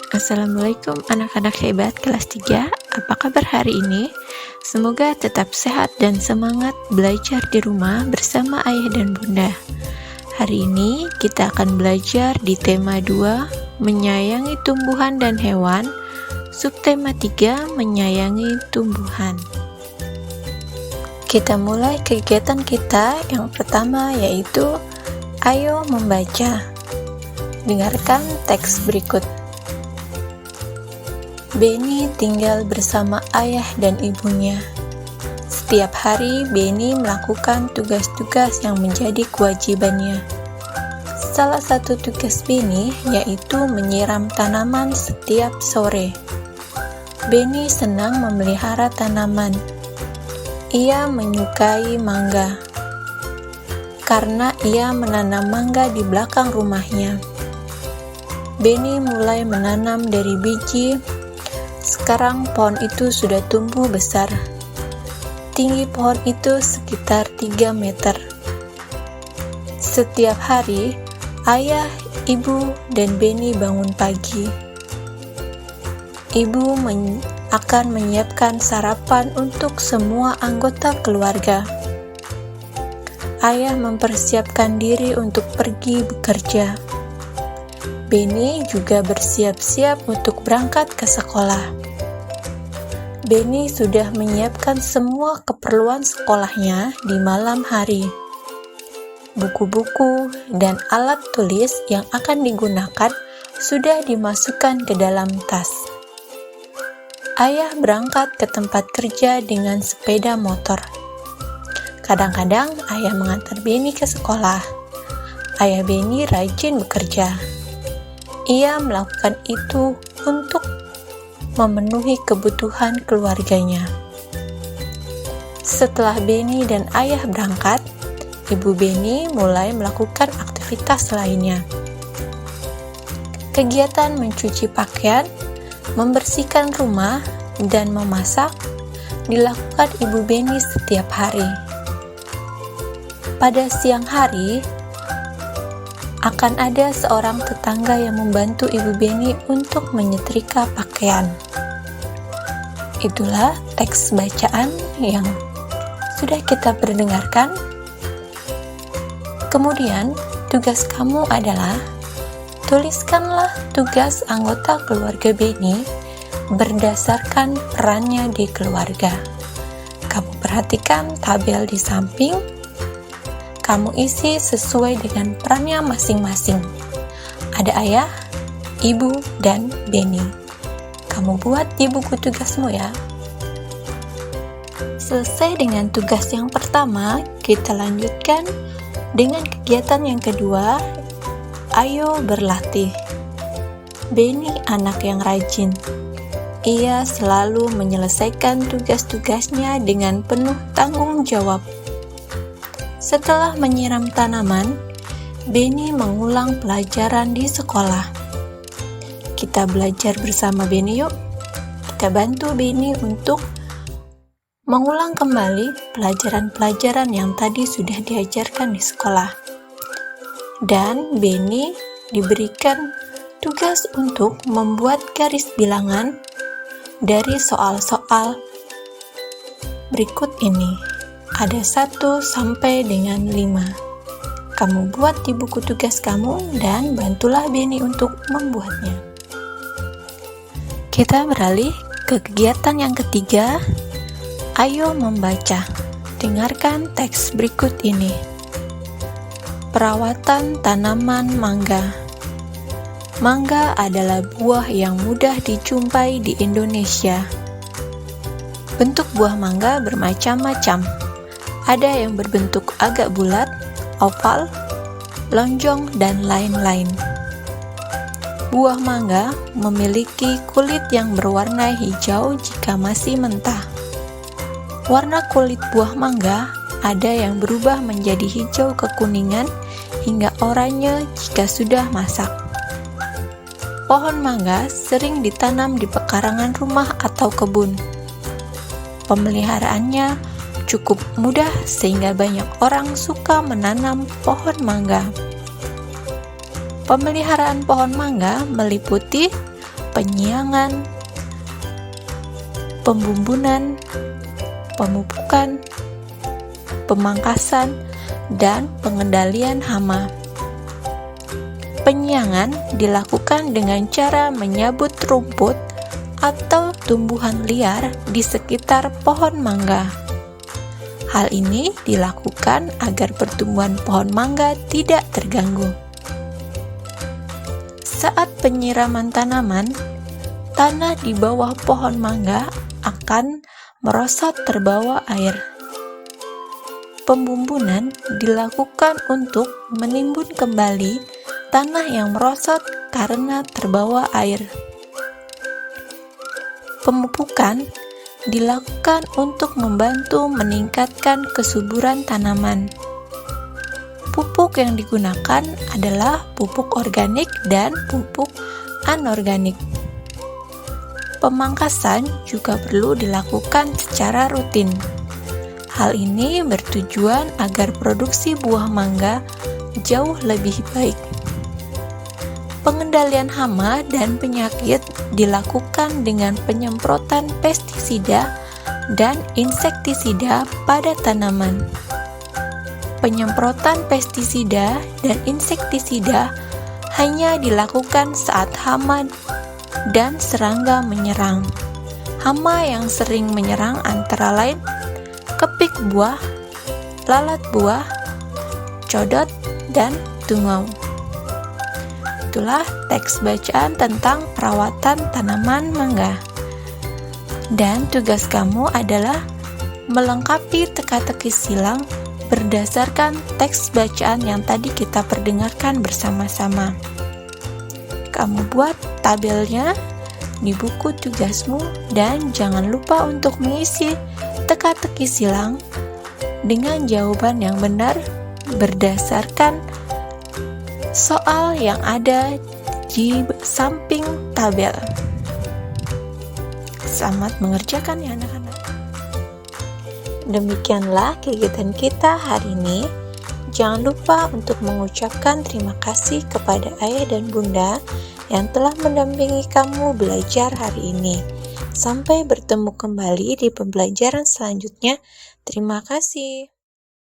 Assalamualaikum anak-anak hebat kelas 3. Apa kabar hari ini? Semoga tetap sehat dan semangat belajar di rumah bersama ayah dan bunda. Hari ini kita akan belajar di tema 2, menyayangi tumbuhan dan hewan. Subtema 3, menyayangi tumbuhan. Kita mulai kegiatan kita yang pertama, yaitu ayo membaca. Dengarkan teks berikut. Benny tinggal bersama ayah dan ibunya. Setiap hari Benny melakukan tugas-tugas yang menjadi kewajibannya. Salah satu tugas Benny yaitu menyiram tanaman setiap sore. Benny senang memelihara tanaman. Ia menyukai mangga karena ia menanam mangga di belakang rumahnya. Benny mulai menanam dari biji. Sekarang pohon itu sudah tumbuh besar. Tinggi pohon itu sekitar 3 meter. Setiap hari, ayah, ibu, dan Benny bangun pagi. Ibu akan menyiapkan sarapan untuk semua anggota keluarga. Ayah mempersiapkan diri untuk pergi bekerja. Benny juga bersiap-siap untuk berangkat ke sekolah. Benny sudah menyiapkan semua keperluan sekolahnya di malam hari. Buku-buku dan alat tulis yang akan digunakan sudah dimasukkan ke dalam tas. Ayah berangkat ke tempat kerja dengan sepeda motor. Kadang-kadang ayah mengantar Benny ke sekolah. Ayah Benny rajin bekerja. Ia melakukan itu untuk memenuhi kebutuhan keluarganya. Setelah Benny dan ayah berangkat, ibu Benny mulai melakukan aktivitas lainnya. Kegiatan mencuci pakaian, membersihkan rumah, dan memasak dilakukan ibu Benny setiap hari. Pada siang hari, akan ada seorang tetangga yang membantu ibu Benny untuk menyetrika pakaian. Itulah teks bacaan yang sudah kita perdengarkan. Kemudian, tugas kamu adalah tuliskanlah tugas anggota keluarga Benny berdasarkan perannya di keluarga. Kamu perhatikan tabel di samping. Kamu isi sesuai dengan perannya masing-masing. Ada ayah, ibu, dan Benny. Kamu buat di buku tugasmu ya. Selesai dengan tugas yang pertama, kita lanjutkan dengan kegiatan yang kedua. Ayo berlatih. Benny anak yang rajin. Ia selalu menyelesaikan tugas-tugasnya dengan penuh tanggung jawab. Setelah menyiram tanaman, Benny mengulang pelajaran di sekolah. Kita belajar bersama Benny yuk. Kita bantu Benny untuk mengulang kembali pelajaran-pelajaran yang tadi sudah diajarkan di sekolah. Dan Benny diberikan tugas untuk membuat garis bilangan dari soal-soal berikut ini. Ada 1 sampai dengan 5. Kamu buat di buku tugas kamu dan bantulah Benny untuk membuatnya. Kita beralih ke kegiatan yang ketiga. Ayo membaca. Dengarkan teks berikut ini. Perawatan tanaman mangga. Mangga adalah buah yang mudah dijumpai di Indonesia. Bentuk buah mangga bermacam-macam. Ada yang berbentuk agak bulat, oval, lonjong, dan lain-lain. Buah mangga memiliki kulit yang berwarna hijau jika masih mentah. Warna kulit buah mangga ada yang berubah menjadi hijau kekuningan hingga oranye jika sudah masak. Pohon mangga sering ditanam di pekarangan rumah atau kebun. Pemeliharaannya cukup mudah sehingga banyak orang suka menanam pohon mangga. Pemeliharaan pohon mangga meliputi penyiangan, pembumbunan, pemupukan, pemangkasan, dan pengendalian hama. Penyiangan dilakukan dengan cara menyabut rumput atau tumbuhan liar di sekitar pohon mangga. Hal ini dilakukan agar pertumbuhan pohon mangga tidak terganggu. Saat penyiraman tanaman, tanah di bawah pohon mangga akan merosot terbawa air. Pembumbunan dilakukan untuk menimbun kembali tanah yang merosot karena terbawa air. Pemupukan dilakukan untuk membantu meningkatkan kesuburan tanaman. Pupuk yang digunakan adalah pupuk organik dan pupuk anorganik. Pemangkasan juga perlu dilakukan secara rutin. Hal ini bertujuan agar produksi buah mangga jauh lebih baik. Pengendalian hama dan penyakit dilakukan dengan penyemprotan pestisida dan insektisida pada tanaman. Penyemprotan pestisida dan insektisida hanya dilakukan saat hama dan serangga menyerang. Hama yang sering menyerang antara lain kepik buah, lalat buah, codot, dan tungau. Itulah teks bacaan tentang perawatan tanaman mangga. Dan tugas kamu adalah melengkapi teka-teki silang berdasarkan teks bacaan yang tadi kita perdengarkan bersama-sama. Kamu buat tabelnya di buku tugasmu dan jangan lupa untuk mengisi teka-teki silang dengan jawaban yang benar berdasarkan soal yang ada di samping tabel. Selamat mengerjakan ya anak-anak. Demikianlah kegiatan kita hari ini. Jangan lupa untuk mengucapkan terima kasih kepada ayah dan bunda yang telah mendampingi kamu belajar hari ini. Sampai bertemu kembali di pembelajaran selanjutnya. Terima kasih.